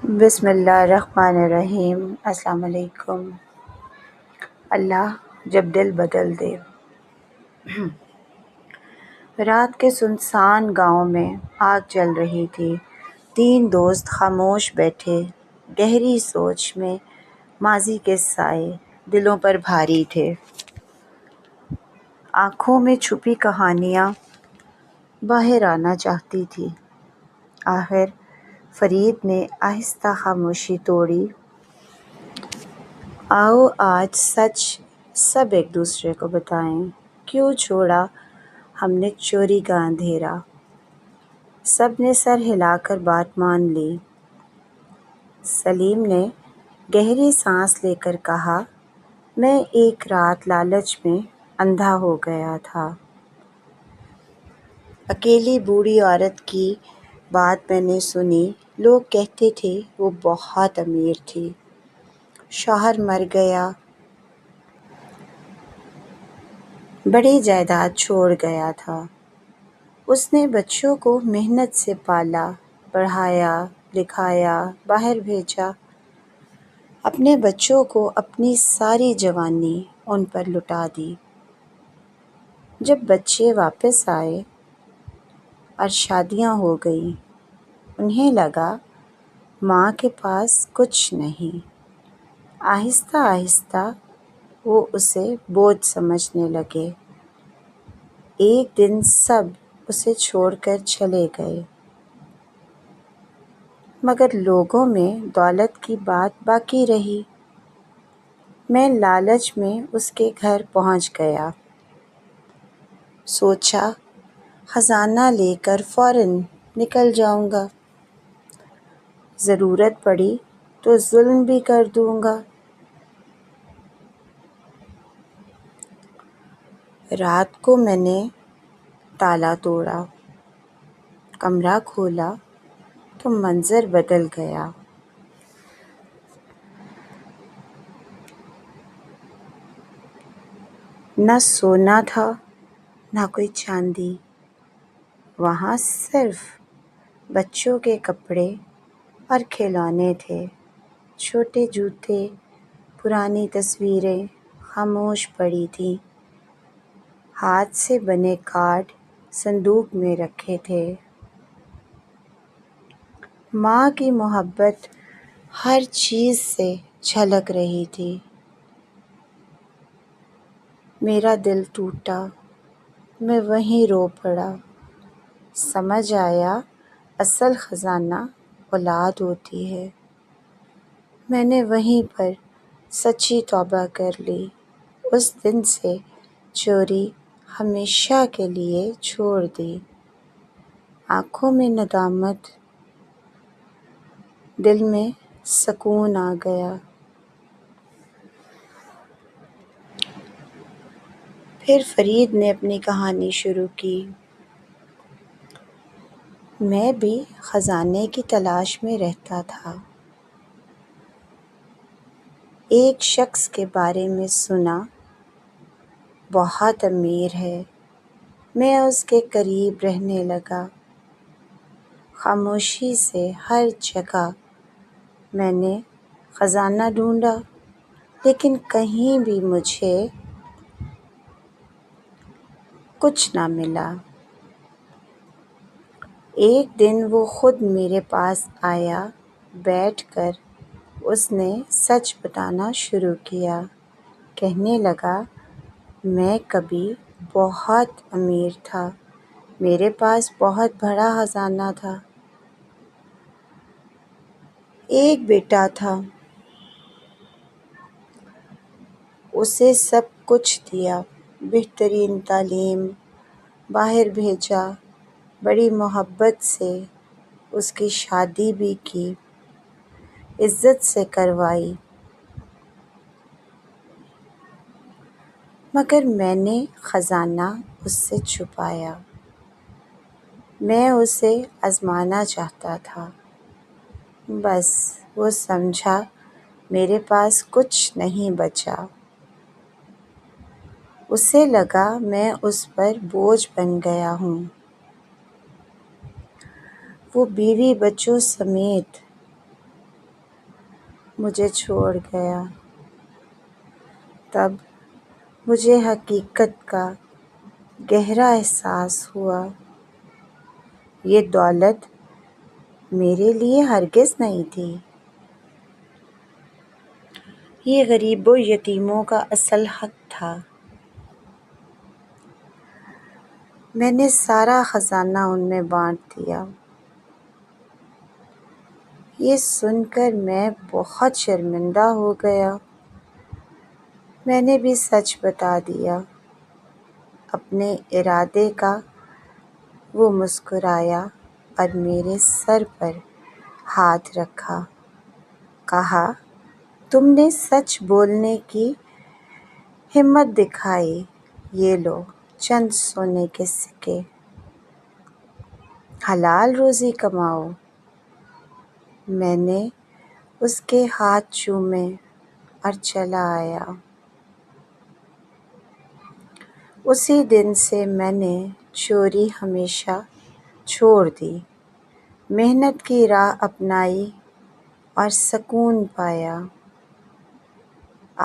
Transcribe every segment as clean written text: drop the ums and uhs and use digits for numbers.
بسم اللہ الرحمن الرحیم۔ السلام علیکم۔ اللہ جب دل بدل دے۔ رات کے سنسان گاؤں میں آگ جل رہی تھی۔ 3 دوست خاموش بیٹھے، گہری سوچ میں ماضی کے سائے دلوں پر بھاری تھے۔ آنکھوں میں چھپی کہانیاں باہر آنا چاہتی تھی۔ آخر فرید نے آہستہ خاموشی توڑی۔ آؤ آج سچ سب ایک دوسرے کو بتائیں، کیوں چھوڑا ہم نے چوری کا اندھیرا۔ سب نے سر ہلا کر بات مان لی۔ سلیم نے گہری سانس لے کر کہا، میں ایک رات لالچ میں اندھا ہو گیا تھا۔ اکیلی بوڑھی عورت کی بات میں نے سنی۔ لوگ کہتے تھے وہ بہت امیر تھی، شوہر مر گیا، بڑی جائیداد چھوڑ گیا تھا۔ اس نے بچوں کو محنت سے پالا، پڑھایا، لکھایا، باہر بھیجا۔ اپنے بچوں کو اپنی ساری جوانی ان پر لٹا دی۔ جب بچے واپس آئے اور شادیاں ہو گئیں، انہیں لگا ماں کے پاس کچھ نہیں۔ آہستہ آہستہ وہ اسے بوجھ سمجھنے لگے۔ ایک دن سب اسے چھوڑ کر چلے گئے، مگر لوگوں میں دولت کی بات باقی رہی۔ میں لالچ میں اس کے گھر پہنچ گیا۔ سوچا خزانہ لے کر فوراً نکل جاؤں گا، ضرورت پڑی تو ظلم بھی کر دوں گا۔ رات کو میں نے تالا توڑا، کمرہ کھولا تو منظر بدل گیا۔ نہ سونا تھا، نہ کوئی چاندی، وہاں صرف بچوں کے کپڑے اور کھلونے تھے۔ چھوٹے جوتے، پرانی تصویریں خاموش پڑی تھیں۔ ہاتھ سے بنے کارڈ صندوق میں رکھے تھے۔ ماں کی محبت ہر چیز سے جھلک رہی تھی۔ میرا دل ٹوٹا، میں وہیں رو پڑا۔ سمجھ آیا اصل خزانہ اولاد ہوتی ہے۔ میں نے وہیں پر سچی توبہ کر لی۔ اس دن سے چوری ہمیشہ کے لیے چھوڑ دی۔ آنکھوں میں ندامت، دل میں سکون آ گیا۔ پھر فرید نے اپنی کہانی شروع کی۔ میں بھی خزانے کی تلاش میں رہتا تھا۔ ایک شخص کے بارے میں سنا، بہت امیر ہے۔ میں اس کے قریب رہنے لگا۔ خاموشی سے ہر جگہ میں نے خزانہ ڈھونڈا، لیکن کہیں بھی مجھے کچھ نہ ملا۔ ایک دن وہ خود میرے پاس آیا۔ بیٹھ کر اس نے سچ بتانا شروع کیا۔ کہنے لگا، میں کبھی بہت امیر تھا، میرے پاس بہت بڑا خزانہ تھا۔ ایک بیٹا تھا، اسے سب کچھ دیا، بہترین تعلیم، باہر بھیجا، بڑی محبت سے اس کی شادی بھی کی، عزت سے کروائی۔ مگر میں نے خزانہ اس سے چھپایا۔ میں اسے آزمانا چاہتا تھا، بس وہ سمجھا میرے پاس کچھ نہیں بچا۔ اسے لگا میں اس پر بوجھ بن گیا ہوں۔ وہ بیوی بچوں سمیت مجھے چھوڑ گیا۔ تب مجھے حقیقت کا گہرا احساس ہوا۔ یہ دولت میرے لیے ہرگز نہیں تھی۔ یہ غریبوں یتیموں کا اصل حق تھا۔ میں نے سارا خزانہ ان میں بانٹ دیا۔ یہ سن کر میں بہت شرمندہ ہو گیا۔ میں نے بھی سچ بتا دیا۔ اپنے ارادے کا وہ مسکرایا اور میرے سر پر ہاتھ رکھا۔ کہا، تم نے سچ بولنے کی ہمت دکھائی۔ یہ لو چند سونے کے سکے، حلال روزی کماؤ۔ میں نے اس کے ہاتھ چومے اور چلا آیا۔ اسی دن سے میں نے چوری ہمیشہ چھوڑ دی، محنت کی راہ اپنائی اور سکون پایا۔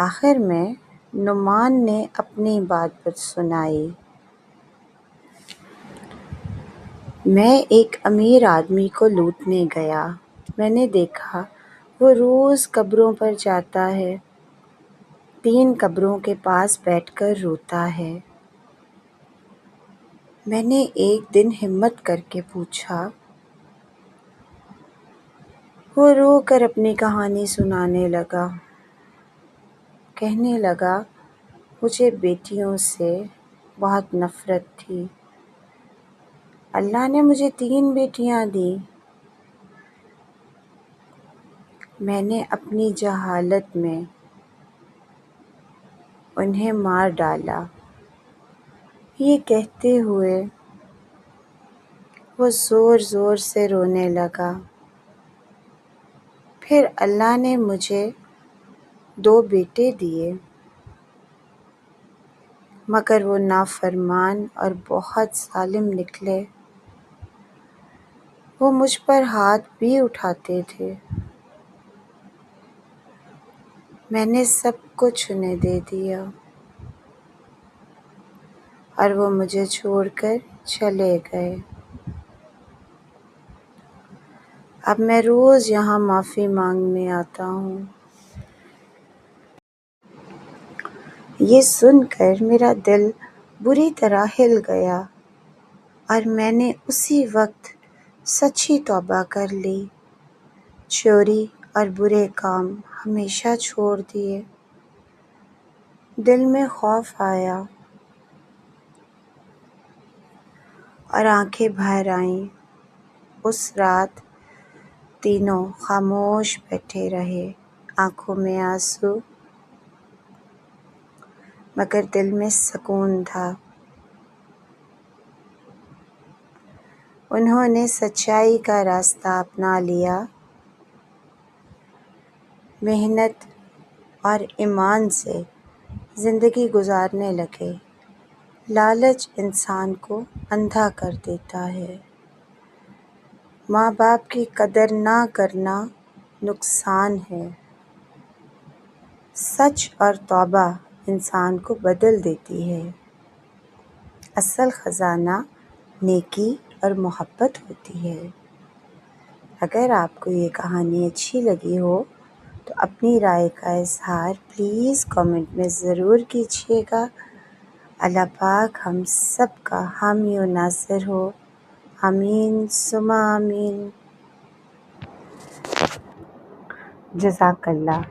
آخر میں نعمان نے اپنی بات سنائی۔ میں ایک امیر آدمی کو لوٹنے گیا۔ میں نے دیکھا وہ روز قبروں پر جاتا ہے، 3 قبروں کے پاس بیٹھ کر روتا ہے۔ میں نے ایک دن ہمت کر کے پوچھا۔ وہ رو کر اپنی کہانی سنانے لگا۔ کہنے لگا، مجھے بیٹیوں سے بہت نفرت تھی۔ اللہ نے مجھے 3 بیٹیاں دیں۔ میں نے اپنی جہالت میں انہیں مار ڈالا۔ یہ کہتے ہوئے وہ زور زور سے رونے لگا۔ پھر اللہ نے مجھے 2 بیٹے دیے، مگر وہ نافرمان اور بہت ظالم نکلے۔ وہ مجھ پر ہاتھ بھی اٹھاتے تھے۔ میں نے سب کچھ انہیں دے دیا اور وہ مجھے چھوڑ کر چلے گئے۔ اب میں روز یہاں معافی مانگنے آتا ہوں۔ یہ سن کر میرا دل بری طرح ہل گیا اور میں نے اسی وقت سچی توبہ کر لی، چوری اور برے کام ہمیشہ چھوڑ دیے۔ دل میں خوف آیا اور آنکھیں بھر آئیں۔ اس رات تینوں خاموش بیٹھے رہے، آنکھوں میں آنسو مگر دل میں سکون تھا۔ انہوں نے سچائی کا راستہ اپنا لیا، محنت اور ایمان سے زندگی گزارنے لگے۔ لالچ انسان کو اندھا کر دیتا ہے۔ ماں باپ کی قدر نہ کرنا نقصان ہے۔ سچ اور توبہ انسان کو بدل دیتی ہے۔ اصل خزانہ نیکی اور محبت ہوتی ہے۔ اگر آپ کو یہ کہانی اچھی لگی ہو تو اپنی رائے کا اظہار پلیز کامنٹ میں ضرور کیجیے گا۔ اللہ پاک ہم سب کا حامی و ناصر ہو، آمین ثم آمین۔ جزاک اللہ۔